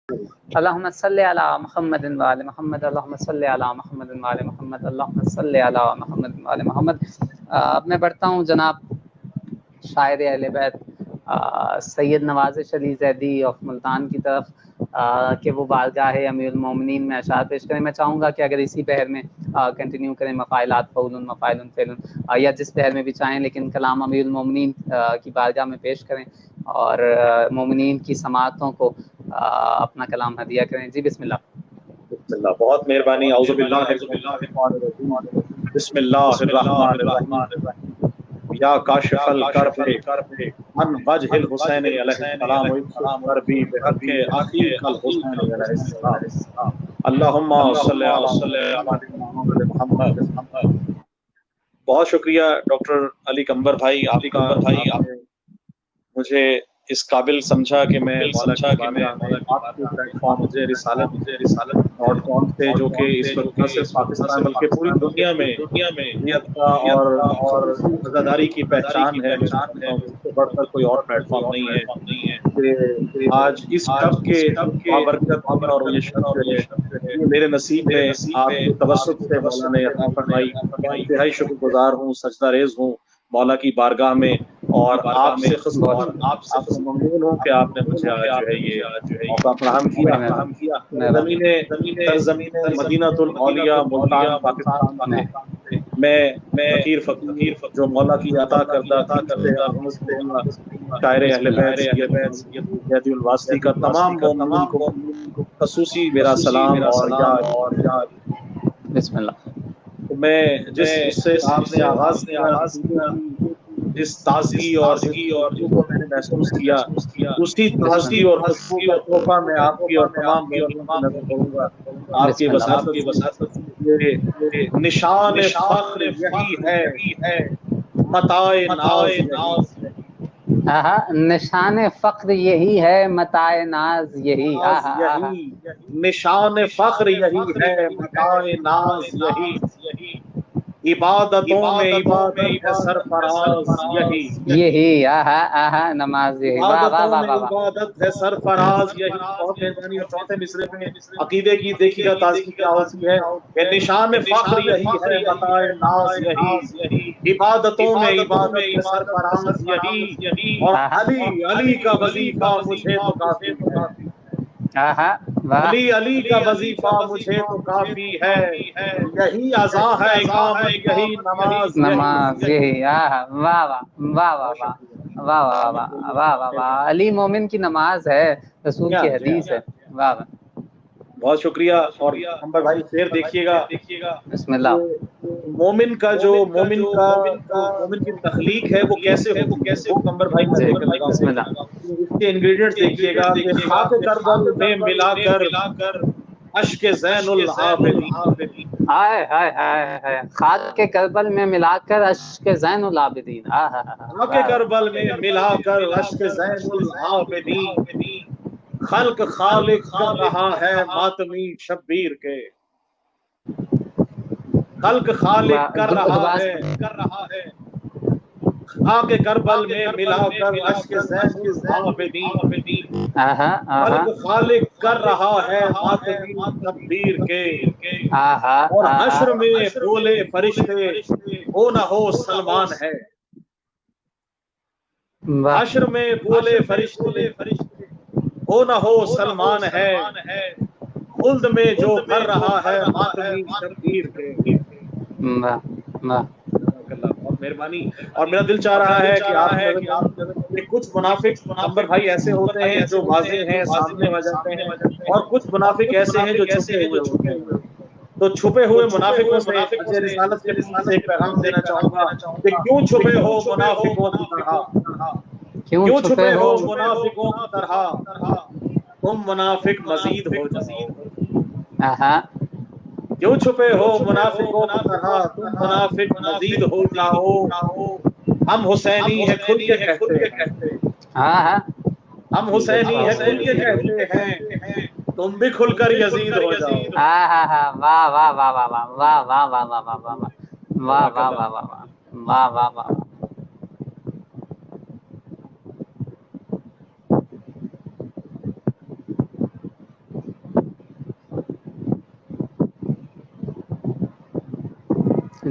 اللهم صل علی محمد و آل محمد، اللهم صل علی محمد و آل محمد، اللهم صل علی محمد و آل محمد۔ اب میں بڑھتا ہوں جناب شاعر اہل بیت سید نوازش علی زیدی آف ملتان کی طرف کہ وہ بارگاہ امیر المومنین میں اشعار پیش کریں۔ میں چاہوں گا کہ اگر اسی بحر میں کنٹینیو کریں، مفاعلات فعول مفاعل فعل، یا جس بحر میں بھی چاہیں، لیکن کلام امیر المومنین کی بارگاہ میں پیش کریں اور مومنین کی سماعتوں کو اپنا کلام ہدیہ کریں۔ جی بسم اللہ۔ بسم اللہ، بہت مہربانی۔ اعوذ باللہ من الشیطان الرجیم، بسم اللہ الرحمن الرحیم۔ یا کاشف الکرب عن وجہ الحسین علیہ السلام ویکشف کربی بحق اخیک الحسین علیہ السلام، اللہم صلی علی محمد۔ بہت شکریہ ڈاکٹر علی قمبر بھائی، آپ کا مجھے اس قابل سمجھا کہ میں مولا کی بارگاہ میں آپ کے پلیٹ فارم رسالت.com سے، جو کہ اس وقت نہ صرف پاکستان بلکہ پوری دنیا میں نیتتا اور خصوصی عزاداری کی پہچان ہے، میں سمجھتا ہوں کہ اس سے بڑھ کر کوئی اور پلیٹ فارم نہیں ہے کہ آج اس شب کے بابرکت دن اور یہ شب جو ہے یہ میرے نصیب میں آپ کے توسط سے مولا نے عطا فرمائی۔ میں انتہائی شکر گزار ہوں، سجدہ ریز ہوں مولا کی بارگاہ میں، اور آپ سے خصوصاً آپ سے ممنون ہوں کہ آپ نے مجھے آج جو ہے یہ موقع فراہم کیا۔ سرزمین مدینۃ الاولیاء ملتان پاکستان سے میں فقیر جو مولا کی عطا کردہ دین سے آغاز کروں گا، شاعر اہل بیت سید زیدی الواسطی کا تمام مومنین کو خصوصی میرا سلام اور یاد۔ بسم اللہ۔ میں جس اس سے آپ نے آغاز کیا، جس تازگی اور جس خوشبو کو میں نے محسوس کیا، اسی تازگی اور خوشبو کا تحفہ میں آپ کی اور تمام مومنین کی نظر کروں گا۔ آپ کی وساطت یہ نشان فخر یہی ہے، متاع ناز یہی۔ نشان فخر یہی ہے، متاع ناز یہی۔ نشان فخر یہی ہے، متاع ناز یہی۔ عبادتوں میں عبادت ہے سرفراز یہی، نماز یہی۔ عبادتوں میں عبادت ہے سرفراز یہی۔ بہت مہربانی۔ اور چوتھے مصرے میں عقیدے کی دیکھیے گا تازگی کیا ہوتی ہے کہ نشان فخر یہی ہے، متاع ناز یہی، عبادتوں میں عبادت ہے سرفراز یہی، اور علی کا وظیفہ مجھے تو کافی ہے، علی کا وظیفہ مجھے تو کافی ہے، یہی عزا ہے اقامت یہی نماز یہی۔ واہ واہ واہ واہ واہ واہ واہ واہ واہ واہ، علی مومن کی نماز ہے، رسول کی حدیث ہے۔ واہ واہ، بہت شکریہ۔ اور قمبر بھائی شعر دیکھیے گا، بسم اللہ۔ مومن کی تخلیق ہے وہ کیسے ہوتی ہے، وہ قمبر بھائی میں ذکر لگا بسم ہوں۔ اللہ۔ اس کے انگریڈینٹس دیکھیے گا کہ خاک کربل میں ملا کر اشک زین العابدین، ہائے ہائے ہائے، خاک کے کربل میں ملا کر اشک زین العابدین، خاک کربل میں ملا کر اشک زین العابدین، خلق خالق کر رہا ہے ماتمی شبیر کے، خلق خالق کر رہا ہے خاک کربل میں ملا کر اشک زین العابدین، خلق خالق کر رہا ہے ماتمی شبیر کے، اور حشر میں بولے فرشتے ہو نہ ہو سلمان ہے، حشر میں بولے فرشتے ہو نہ ہو سلمان ہے، خلد میں جو بھر رہا ہے ماتمی شبیر کے۔ بہت مہربانی۔ اور میرا دل چاہ رہا ہے کہ آپ نظر کریں کہ کچھ منافق قمبر بھائی ایسے ہوتے ہیں جو واضح ہیں، سامنے آ جاتے ہیں، اور کچھ منافق ایسے ہیں جو چھپے ہوئے ہوتے ہیں۔ تو چھپے ہوئے منافقوں سے اجے رسالت کے نام سے ایک پیغام دینا چاہوں گا کہ کیوں چھپے ہو منافقوں کی طرح، کیوں چھپے ہو منافقوں کی طرح، تم منافق مزید ہو جاؤ، کیوں چھپے ہو منافقوں کی طرح، تم منافق مزید ہو جاؤ، ہم حسینی ہے کھل کے کہتے ہیں، ہم حسینی ہے کھل کے کہتے ہیں، تم بھی کھل کر یزید ہو جاؤ۔ واہ واہ واہ واہ واہ واہ واہ واہ واہ واہ واہ واہ واہ واہ واہ واہ واہ واہ۔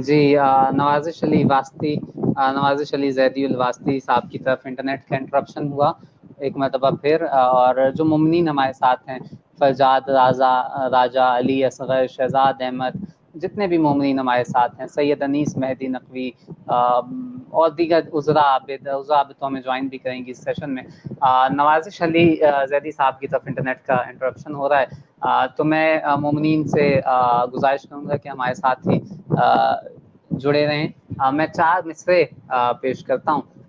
جی نوازش علی واسطی، نوازش علی زیدی الواسطی صاحب کی طرف انٹرنیٹ کا انٹرپشن ہوا ایک مرتبہ پھر، اور جو ممنین ہمارے ساتھ ہیں فجاد راجہ علی اصغر شہزاد احمد، جتنے بھی مومنین ہمارے ساتھ ہیں، سید انیس مہدی نقوی اور دیگر عذرا عابد تو ہمیں جوائن بھی کریں گی اس سیشن میں۔ نوازش علی زیدی صاحب کی طرف انٹرنیٹ کا انٹرپشن ہو رہا ہے، تو میں مومنین سے گزارش کروں گا کہ ہمارے ساتھ ہی جڑے رہیں۔ میں 4 مصرے پیش کرتا ہوں۔